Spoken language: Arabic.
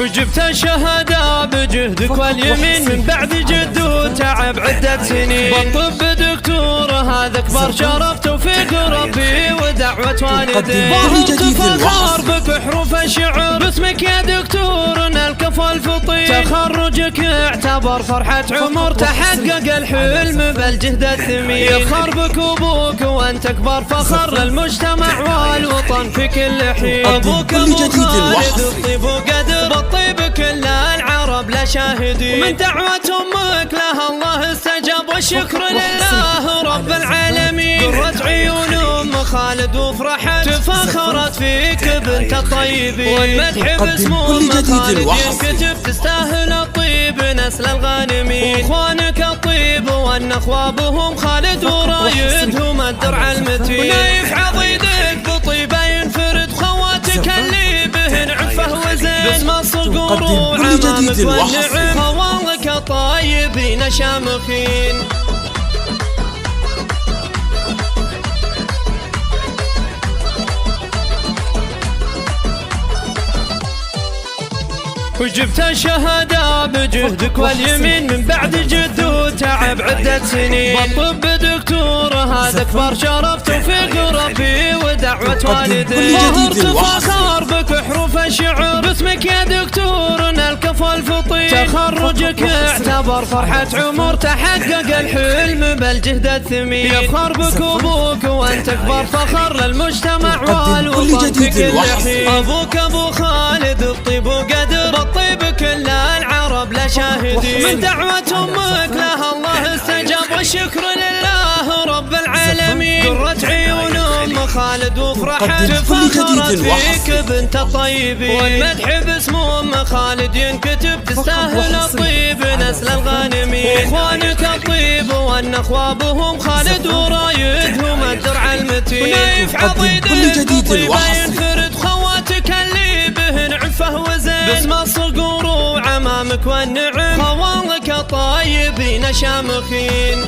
وجبت الشهادة بجهدك واليمين من بعد جد وتعب عدة سنين. بالطب دكتور هذا أكبر شرف، توفيق ربي ودعوة والدين. ظهرت فخر بك بحروف الشعر، باسمك يا دكتور نلقف الفطير. تخرجك اعتبر فرحة عمر، تحقق الحلم بالجهد الثمين. يفخر بك أبوك وأنت أكبر فخر للمجتمع والوطن في كل حين. أبوك أبو خالد الطيب وقدر، بالطيب كل العرب لا شاهدين. ومن دعوة أمك لها الله استجاب، والشكر لله رب العالمين. قرت عيون أم خالد وفرحت، تفاخرت فيك بنت الطيبين. والمدح باسم أم خالد ينكتب، تستاهل الطيب نسل الغانمين. واخوانك الطيب والنخوة بهم خالد ورايدهم الدرع المتين. ونايف عضيدك بطيبة ينفرد، خواتك اللي بهن عفه وزين. باسم الصقور وعمامك والنعم، خوالك الطيبين شامخين. وجبت الشهادة بجهدك واليمين من بعد جد وتعب عدة سنين. بالطب دكتور هذا أكبر شرف، توفيق ربي ودعوة والدين. ظهرت فخر بك بحروف الشعر، باسمك يا دكتور نلقف الفطير. تخرجك اعتبر فرحة عمر، تحقق الحلم بالجهد الثمين. يفخر بك أبوك وأنت أكبر فخر للمجتمع والوطن في كل حين. أبوك أبو خالد الطيب وقدر، الطيب كل العرب لا شاهدين. من دعوة أمك لها الله استجاب، والشكر لله رب العالمين. قرت عيون أم خالد وفرحت، تفاخرت فيك بنت الطيبين. والمدح باسم أم خالد ينكتب، تستاهل الطيب نسل الغانمين. واخوانك الطيب والنخوة بهم خالد ورايدهم الدرع المتين. ونايف عضيدك بطيبة ينفرد، خواتك اللي بهن عفه وزين. باسم الصقور وعمامك والنعم، خوالك الطيبين شامخين.